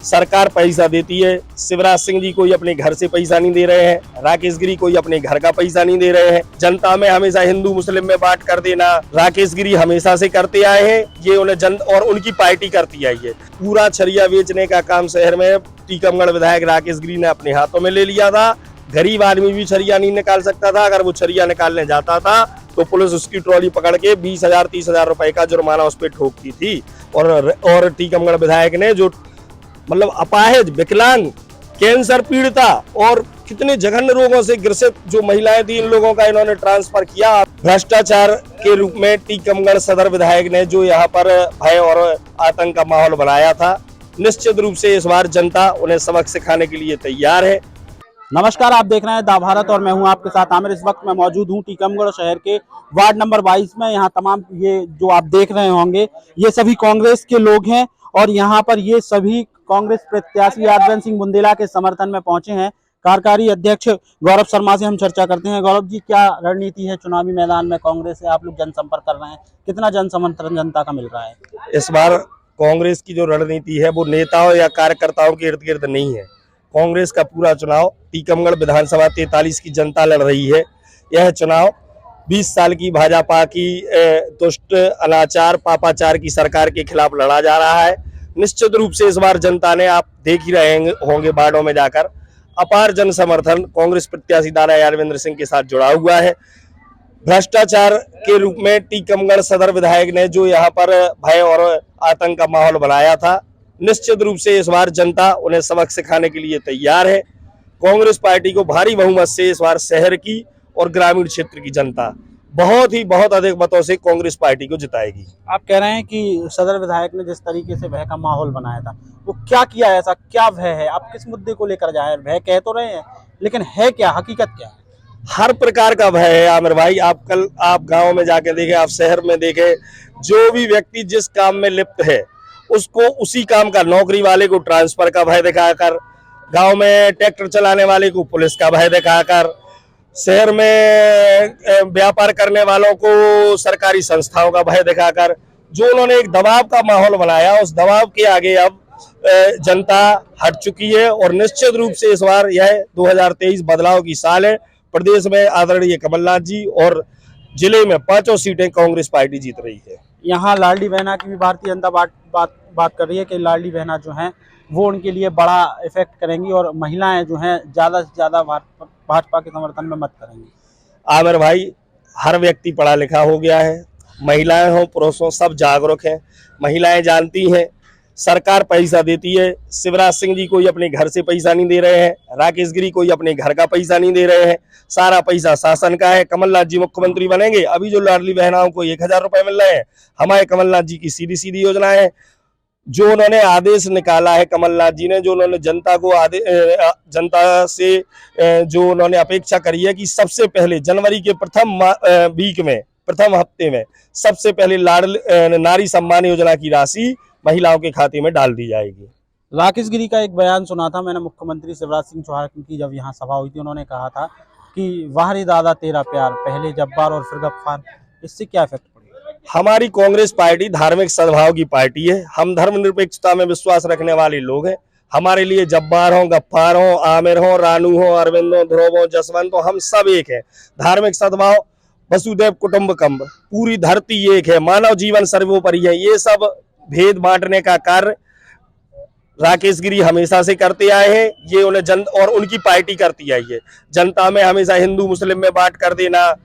सरकार पैसा देती है। शिवराज सिंह जी कोई अपने घर से पैसा नहीं दे रहे हैं, राकेश गिरी कोई अपने घर का पैसा नहीं दे रहे हैं। जनता में हमेशा हिंदू मुस्लिम में बांट कर देना राकेश गिरी हमेशा से करते आए हैं, ये उन्हें और उनकी पार्टी करती आई है। पूरा छरिया बेचने का काम शहर में टीकमगढ़ विधायक राकेश गिरी ने अपने हाथों में ले लिया था। गरीब आदमी भी छरिया नहीं निकाल सकता था। अगर वो छरिया निकालने जाता था तो पुलिस उसकी ट्रॉली पकड़ के 20,000 30,000 रुपए का जुर्माना उस पर ठोकती थी। और टीकमगढ़ विधायक ने जो मतलब अपाहिज, विकलांग, कैंसर पीड़िता और कितने जघन्य रोगों से ग्रसित जो महिलाएं थी, इन लोगों का इन्होंने ट्रांसफर किया। भ्रष्टाचार के रूप में टीकमगढ़ सदर विधायक ने जो यहाँ पर भय और आतंक का माहौल बनाया था, निश्चित रूप से इस बार जनता उन्हें सबक सिखाने के लिए तैयार है। नमस्कार, आप देख रहे हैं दा भारत और मैं हूं आपके साथ आमिर। इस वक्त मैं मौजूद हूं टीकमगढ़ शहर के वार्ड नंबर 22 में। यहां तमाम ये जो आप देख रहे होंगे ये सभी कांग्रेस के लोग हैं और यहां पर ये सभी कांग्रेस प्रत्याशी यादवेंद्र सिंह बुंदेला के समर्थन में पहुंचे हैं। कार्यकारी अध्यक्ष गौरव शर्मा से हम चर्चा करते हैं। गौरव जी, क्या रणनीति है चुनावी मैदान में कांग्रेस से? आप लोग जनसंपर्क कर रहे हैं, कितना जन समर्थन जनता का मिल रहा है? इस बार कांग्रेस की जो रणनीति है वो नेताओं या कार्यकर्ताओं के इर्द गिर्द नहीं है। कांग्रेस का पूरा चुनाव टीकमगढ़ विधानसभा 43 की जनता लड़ रही है। यह चुनाव 20 साल की भाजपा की दुष्ट अनाचार पापाचार की सरकार के खिलाफ लड़ा जा रहा है। निश्चित रूप से इस बार जनता ने, आप देख ही रहे होंगे वार्डों में जाकर, अपार जन समर्थन कांग्रेस प्रत्याशी दारा यादवेंद्र सिंह के साथ जुड़ा हुआ है। भ्रष्टाचार के रूप में टीकमगढ़ सदर विधायक ने जो यहाँ पर भय और आतंक का माहौल बनाया था, निश्चित रूप से इस बार जनता उन्हें सबक सिखाने के लिए तैयार है। कांग्रेस पार्टी को भारी बहुमत से इस बार शहर की और ग्रामीण क्षेत्र की जनता बहुत अधिक मतों से कांग्रेस पार्टी को जिताएगी। आप कह रहे हैं कि सदर विधायक ने जिस तरीके से भय का माहौल बनाया था, वो क्या किया, ऐसा क्या भय है? आप किस मुद्दे को लेकर जाए? भय कह तो रहे हैं, लेकिन है क्या, हकीकत क्या है? हर प्रकार का भय है आमिर भाई। आप गांव में जाके देखें, आप शहर में देखें, जो भी व्यक्ति जिस काम में लिप्त है उसको उसी काम का, नौकरी वाले को ट्रांसफर का भय दिखाकर, गांव में ट्रैक्टर चलाने वाले को पुलिस का भय दिखाकर, शहर में व्यापार करने वालों को सरकारी संस्थाओं का भय दिखाकर, जो उन्होंने एक दबाव का माहौल बनाया, उस दबाव के आगे अब जनता हट चुकी है। और निश्चित रूप से इस बार यह 2023 बदलाव की साल है। प्रदेश में आदरणीय कमलनाथ जी और जिले में 5 सीटें कांग्रेस पार्टी जीत रही है। यहाँ लाडली बहना की भी भारतीय जनता बात कर रही है कि लाडली बहना जो है वो उनके लिए बड़ा इफेक्ट करेंगी और महिलाएं जो हैं ज्यादा से ज्यादा भाजपा के समर्थन में मत करेंगी। आमिर भाई, हर व्यक्ति पढ़ा लिखा हो गया है, महिलाएं हों पुरुष हों सब जागरूक हैं। महिलाएं जानती हैं सरकार पैसा देती है। शिवराज सिंह जी कोई अपने घर से पैसा नहीं दे रहे हैं, राकेश गिरी कोई अपने घर का पैसा नहीं दे रहे हैं, सारा पैसा शासन का है। कमलनाथ जी मुख्यमंत्री बनेंगे, अभी जो लाडली बहनाओं को 1,000 रुपए मिल रहे हैं, हमारे कमलनाथ जी की सीधी सीधी योजना है। जो उन्होंने आदेश निकाला है कमलनाथ जी ने, जो उन्होंने जनता से जो उन्होंने अपेक्षा करी है कि सबसे पहले जनवरी के प्रथम हफ्ते में सबसे पहले नारी सम्मान योजना की राशि महिलाओं के खाते में डाल दी जाएगी। राकेश गिरी का एक बयान सुना था मैंने, मुख्यमंत्री शिवराज सिंह चौहान की जब यहाँ सभा हुई थी, उन्होंने कहा था कि वाह रे दादा तेरा प्यार, पहले जब्बार और फिर गफ्फार। इससे क्या इफेक्ट पड़ेगा? हमारी कांग्रेस पार्टी धार्मिक सद्भाव की पार्टी है। हम धर्मनिरपेक्षता में विश्वास रखने वाले लोग हैं। हमारे लिए जब्बार हो, गफ्फार हो, आमिर हो, रानू हो, अरविंद हो, ध्रुव हो, जसवंत हो, हम सब एक है। धार्मिक सद्भाव, वसुदैव कुटुंबकम, पूरी धरती एक है, मानव जीवन सर्वोपरि है। ये सब भेद बांटने का कार्य राकेश गिरी हमेशा से करते आए हैं। ये उन्हें और उनकी पार्टी करती आई है। जनता में हमेशा हिंदू मुस्लिम में बांट कर देना,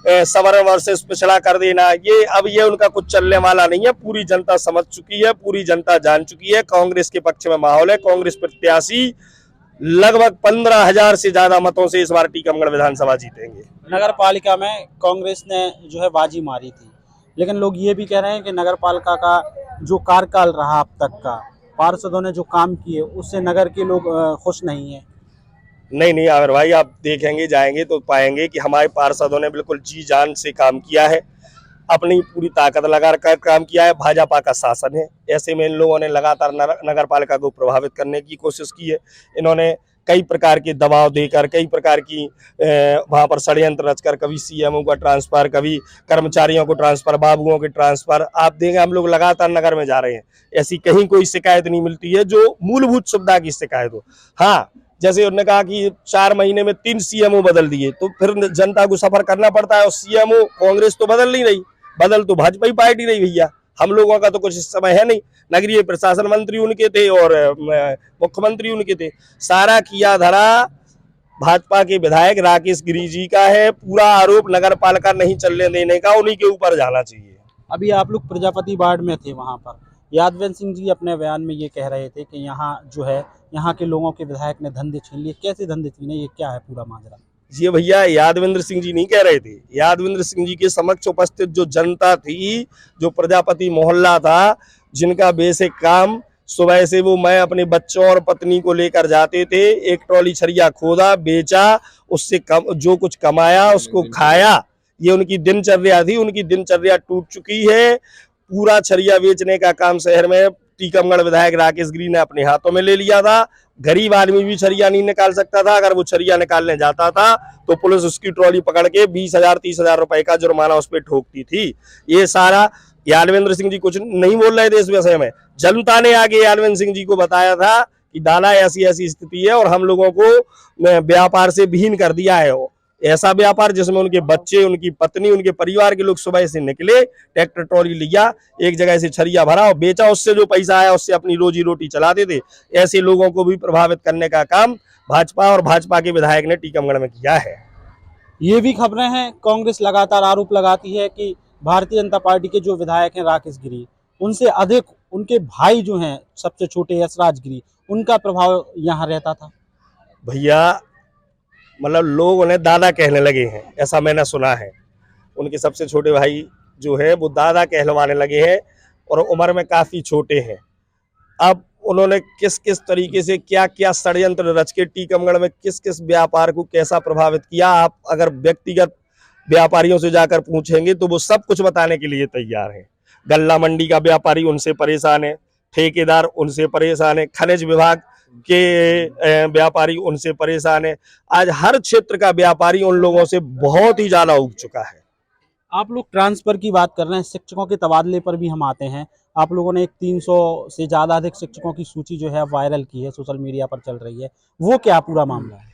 सवर्ण वर्सेस पिछड़ा कर देना, ये उनका कुछ चलने वाला नहीं है। पूरी जनता समझ चुकी है, पूरी जनता जान चुकी है। कांग्रेस के पक्ष में माहौल है। कांग्रेस प्रत्याशी लगभग 15,000 से ज्यादा मतों से इस बार टीकमगढ़ विधानसभा जीतेंगे। नगर पालिका में कांग्रेस ने जो है बाजी मारी थी, लेकिन लोग ये भी कह रहे हैं कि नगर पालिका का जो कार्यकाल रहा अब तक का, पार्षदों ने जो काम किए उससे नगर के लोग खुश नहीं है। नहीं आमिर भाई, आप देखेंगे जाएंगे तो पाएंगे कि हमारे पार्षदों ने बिल्कुल जी जान से काम किया है, अपनी पूरी ताकत लगा कर काम किया है। भाजपा का शासन है, ऐसे में इन लोगों ने लगातार नगर पालिका को प्रभावित करने की कोशिश की है। इन्होंने कई प्रकार के दबाव देकर, कई प्रकार की वहां पर षड्यंत्र रचकर, कभी सीएमओ का ट्रांसफर, कभी कर्मचारियों को ट्रांसफर, बाबुओं के ट्रांसफर। आप देखेंगे हम लोग लगातार नगर में जा रहे हैं, ऐसी कहीं कोई शिकायत नहीं मिलती है जो मूलभूत सुविधा की शिकायत हो। हाँ, जैसे उन्होंने कहा कि 4 महीने में 3 सीएमओ बदल दिए, तो फिर जनता को सफर करना पड़ता है। और सीएमओ कांग्रेस तो बदल नहीं रही, बदल तो भाजपा ही पार्टी रही भैया। हम लोगों का तो कुछ इस समय है नहीं। नगरीय प्रशासन मंत्री उनके थे और मुख्यमंत्री उनके थे। सारा किया धरा भाजपा के विधायक राकेश गिरी जी का है। पूरा आरोप नगर पालिका नहीं चलने देने का, उन्हीं के ऊपर जाना चाहिए। अभी आप लोग प्रजापति वार्ड में थे, वहां पर यादवेंद्र सिंह जी अपने बयान में ये कह रहे थे कि यहाँ जो है, यहाँ के लोगों के विधायक ने धंधे छीन लिए। कैसे धंधे छीने, ये क्या है पूरा माजरा? ये भैया यादवेंद्र सिंह जी नहीं कह रहे थे। यादवेंद्र सिंह जी के समक्ष उपस्थित जो जनता थी, जो प्रजापति मोहल्ला था, जिनका बेसिक काम सुबह से वो मैं अपने बच्चों और पत्नी को लेकर जाते थे, एक ट्रॉली छरिया खोदा, बेचा, उससे जो कुछ कमाया उसको खाया, ये उनकी दिनचर्या थी। उनकी दिनचर्या टूट चुकी है। पूरा छरिया बेचने का काम शहर में टीकमगढ़ विधायक राकेश गिरी ने अपने हाथों में ले लिया था। गरीब आदमी भी छरिया नहीं निकाल सकता था। अगर वो छरिया निकालने जाता था तो पुलिस उसकी ट्रॉली पकड़ के 20,000 30,000 रुपए का जुर्माना उस पर ठोकती थी। ये सारा यादवेंद्र सिंह जी कुछ नहीं बोल रहे थे इस विषय में। जनता ने आगे यादवेंद्र सिंह जी को बताया था कि दादा ऐसी ऐसी स्थिति है और हम लोगों को व्यापार से विहीन कर दिया है। ऐसा व्यापार जिसमें उनके बच्चे, उनकी पत्नी, उनके परिवार के लोग सुबह से निकले, ट्रैक्टर ट्रॉली लिया, एक जगह से छरिया भरा और बेचा, उससे जो पैसा आया उससे अपनी रोजी रोटी चलाते थे। ऐसे लोगों को भी प्रभावित करने का काम भाजपा और भाजपा के विधायक ने टीकमगढ़ में किया है। ये भी खबरें हैं, कांग्रेस लगातार आरोप लगाती है कि भारतीय जनता पार्टी के जो विधायक हैं राकेश गिरी, उनसे अधिक उनके भाई जो हैं सबसे छोटे यशराज गिरी, उनका प्रभाव यहाँ रहता था। भैया मतलब लोग उन्हें दादा कहने लगे हैं, ऐसा मैंने सुना है। उनके सबसे छोटे भाई जो है वो दादा कहलवाने लगे हैं और उम्र में काफी छोटे हैं। अब उन्होंने किस किस तरीके से क्या क्या षड्यंत्र रच के टीकमगढ़ में किस किस व्यापार को कैसा प्रभावित किया, आप अगर व्यक्तिगत व्यापारियों से जाकर पूछेंगे तो वो सब कुछ बताने के लिए तैयार हैं। गल्ला मंडी का व्यापारी उनसे परेशान है, ठेकेदार उनसे परेशान है, खनिज विभाग के व्यापारी उनसे परेशान है। आज हर क्षेत्र का व्यापारी उन लोगों से बहुत ही ज्यादा उग चुका है। आप लोग ट्रांसफर की बात कर रहे हैं, शिक्षकों के तबादले पर भी हम आते हैं। आप लोगों ने एक 300 से ज्यादा अधिक शिक्षकों की सूची जो है वायरल की है, सोशल मीडिया पर चल रही है, वो क्या पूरा मामला है?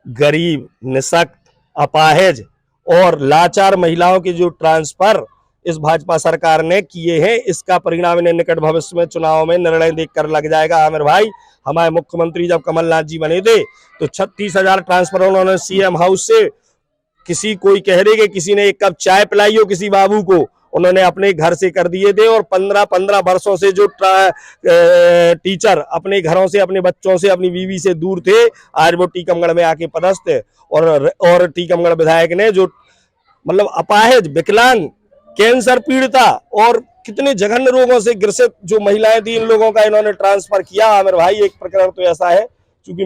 गरीब, निशक्त, अपाहिज और लाचार महिलाओं के जो ट्रांसफर इस भाजपा सरकार ने किए हैं, इसका परिणाम इन्हें निकट भविष्य में चुनाव में निर्णय देखकर लग जाएगा। आमिर भाई, हमारे मुख्यमंत्री जब कमलनाथ जी बने थे तो 36,000 ट्रांसफर उन्होंने सीएम हाउस से, किसी कोई कह रहे कि किसी ने एक कप चाय पिलाई हो किसी बाबू को, उन्होंने अपने घर से कर दिए थे। और 15-15 वर्षों से जो टीचर अपने घरों से, अपने बच्चों से, अपनी बीवी से दूर थे, आज वो टीकमगढ़ में आके पदस्थ है। और टीकमगढ़ विधायक ने जो मतलब अपाहिज, विकलांग, कैंसर पीड़िता और कितने जघन्य रोगों से ग्रसित जो महिलाएं थी, इन लोगों का इन्होंने ट्रांसफर किया। आमिर भाई, एक प्रकरण तो ऐसा है, क्योंकि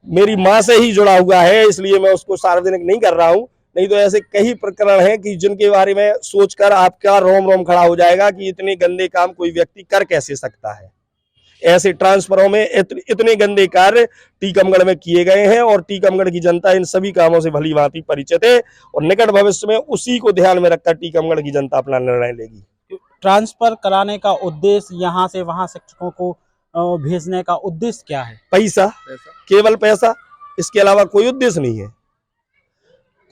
मेरी माँ से ही जुड़ा हुआ है, इसलिए मैं उसको सार्वजनिक नहीं कर रहा हूं। नहीं तो ऐसे कई प्रकरण हैं कि जिनके बारे में सोचकर आपका रोम रोम खड़ा हो जाएगा कि इतने गंदे काम कोई व्यक्ति कर कैसे सकता है। ऐसे ट्रांसफरों में इतने गंदे कार्य टीकमगढ़ में किए गए हैं और टीकमगढ़ की जनता इन सभी कामों से भली भांति परिचित है और निकट भविष्य में उसी को ध्यान में रखकर टीकमगढ़ की जनता अपना निर्णय लेगी। ट्रांसफर कराने का उद्देश्य, यहाँ से वहाँ शिक्षकों को भेजने का उद्देश्य क्या है? पैसा, केवल पैसा, इसके अलावा कोई उद्देश्य नहीं है।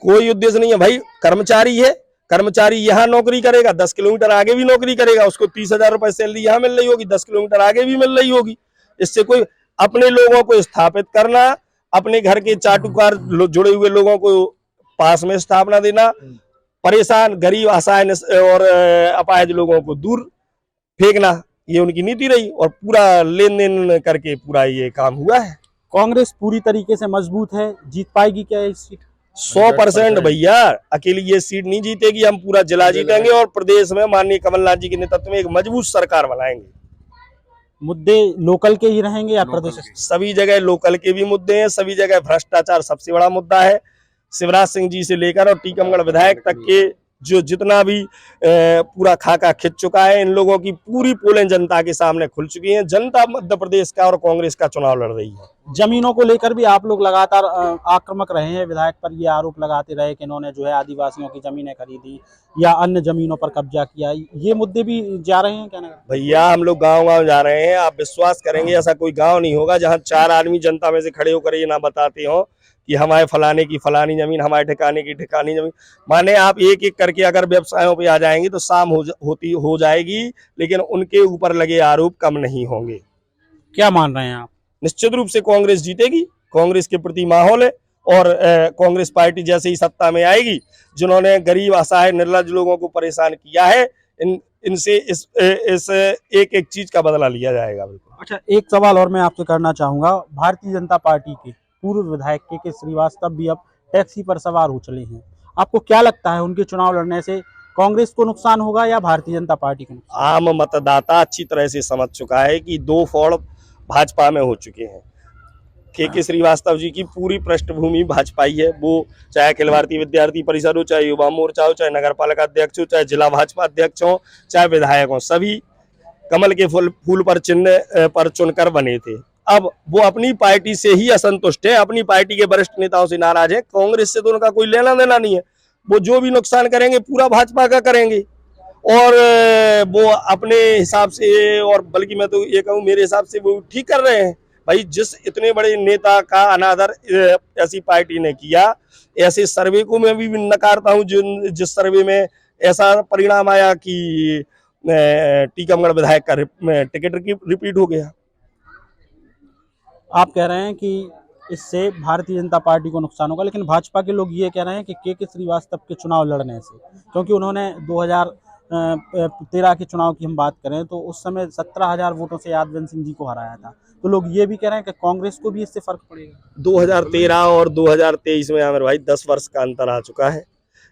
कोई उद्देश्य नहीं है भाई। कर्मचारी है, कर्मचारी यहाँ नौकरी करेगा, 10 किलोमीटर आगे भी नौकरी करेगा, उसको 30,000 रुपए सैलरी यहाँ मिल रही होगी, 10 किलोमीटर आगे भी मिल रही होगी। इससे कोई अपने लोगों को स्थापित करना, अपने घर के चाटुकार जुड़े हुए लोगों को पास में स्थापना देना, परेशान गरीब, असहाय और अपाहिज लोगों को दूर फेंकना, ये उनकी नीति रही और पूरा लेन देन करके पूरा ये काम हुआ है। कांग्रेस पूरी तरीके से मजबूत है, जीत पाएगी क्या इस सीट? 100% भैया, अकेली ये सीट नहीं जीतेगी, हम पूरा जिला जीतेंगे और प्रदेश में माननीय कमलनाथ जी के नेतृत्व में एक मजबूत सरकार बनाएंगे। मुद्दे लोकल के ही रहेंगे या प्रदेश? सभी जगह लोकल के भी मुद्दे हैं, सभी जगह भ्रष्टाचार सबसे बड़ा मुद्दा है। शिवराज सिंह जी से लेकर और टीकमगढ़ विधायक तक के जो जितना भी पूरा खाका खिंच चुका है, इन लोगों की पूरी पोलें जनता के सामने खुल चुकी हैं। जनता मध्य प्रदेश का और कांग्रेस का चुनाव लड़ रही है। जमीनों को लेकर भी आप लोग लगातार आक्रामक रहे हैं, विधायक पर ये आरोप लगाते रहे कि इन्होंने जो है आदिवासियों की जमीनें खरीदी या अन्य जमीनों पर कब्जा किया। ये मुद्दे भी जा रहे हैं क्या नगर? भैया हम लोग गांव-गांव जा रहे हैं, आप विश्वास करेंगे ऐसा कोई गांव नहीं होगा जहां 4 आदमी जनता में से खड़े होकर ये ना बताते हो कि हमारे फलाने की फलानी जमीन, हमारे ठिकाने की ठिकानी जमीन। माने आप एक-एक करके अगर व्यवसायों पे आ जाएंगे तो शाम हो जाएगी, लेकिन उनके ऊपर लगे आरोप कम नहीं होंगे। क्या मान रहे हैं आप? निश्चित रूप से कांग्रेस जीतेगी। कांग्रेस के प्रति माहौल है और कांग्रेस पार्टी जैसे ही सत्ता में आएगी, जिन्होंने गरीब असहाय निर्लज लोगों को परेशान किया है, इनसे इस एक एक चीज का बदला लिया जाएगा। बिल्कुल। अच्छा, एक सवाल और मैं आपसे करना चाहूंगा। भारतीय जनता पार्टी के पूर्व विधायक के श्रीवास्तव भी अब टैक्सी पर सवार हो चले हैं। आपको क्या लगता है उनके चुनाव लड़ने से कांग्रेस को नुकसान होगा या भारतीय जनता पार्टी को नुकसान? आम मतदाता अच्छी तरह से समझ चुका है कि 2 फोड़ भाजपा में हो चुके हैं। के श्रीवास्तव जी की पूरी पृष्ठभूमि भाजपाई है। वो चाहे अखिल भारतीय विद्यार्थी परिषद हो, चाहे युवा मोर्चा हो, चाहे नगर पालिका अध्यक्ष हो, चाहे जिला भाजपा अध्यक्ष हो, चाहे विधायक हो, सभी कमल के फूल पर चिन्ह पर चुनकर बने थे। अब वो अपनी पार्टी से ही असंतुष्ट है, अपनी पार्टी के वरिष्ठ नेताओं से नाराज है। कांग्रेस से तो उनका कोई लेना देना नहीं है। वो जो भी नुकसान करेंगे पूरा भाजपा का करेंगे और वो अपने हिसाब से, और बल्कि मैं तो ये कहूँ मेरे हिसाब से वो ठीक कर रहे हैं। भाई जिस इतने बड़े नेता का अनादर ऐसी पार्टी ने किया, ऐसे सर्वे को मैं भी नकारता हूँ जिस सर्वे में ऐसा परिणाम आया कि टीकमगढ़ विधायक का टिकट रिपीट हो गया। आप कह रहे हैं कि इससे भारतीय जनता पार्टी को नुकसान होगा, लेकिन भाजपा के लोग ये कह रहे हैं कि के श्रीवास्तव के चुनाव लड़ने से, क्योंकि उन्होंने 2013 के चुनाव की हम बात करें तो उस समय 17,000 वोटों से यादवंत सिंह जी को हराया था। तो लोग ये भी कह रहे हैं कि कांग्रेस को भी इससे फर्क पड़ेगा। 2013 और 2023 में आमिर भाई 10 वर्ष का अंतर आ चुका है।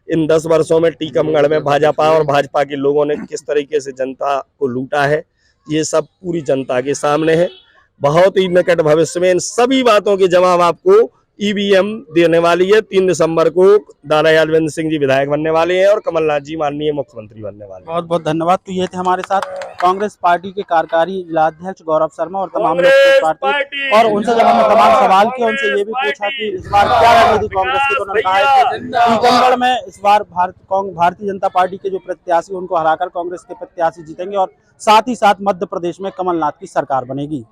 इन 10 वर्षों में टीकमगढ़ में भाजपा और भाजपा के लोगों ने किस तरीके से जनता को लूटा है, ये सब पूरी जनता के सामने है। बहुत ही निकट भविष्य में इन सभी बातों के जवाब आपको ईवीएम देने वाली है। 3 दिसंबर को दादा यादवंत सिंह जी विधायक बनने वाले हैं और कमलनाथ जी माननीय मुख्यमंत्री बनने वाले हैं। बहुत बहुत धन्यवाद। तो ये थे हमारे साथ कांग्रेस पार्टी के कार्यकारी जिलाध्यक्ष गौरव शर्मा और तमाम लोग पार्टी, और उनसे जब हमने तमाम सवाल किए, उनसे ये भी पूछा कि इस बार क्या रणनीति कांग्रेस की, तो उन्होंने कहा है कि टीकमगढ़ में इस बार भारतीय जनता पार्टी के जो प्रत्याशी उनको हराकर कांग्रेस के प्रत्याशी जीतेंगे और साथ ही साथ मध्य प्रदेश में कमलनाथ की सरकार बनेगी।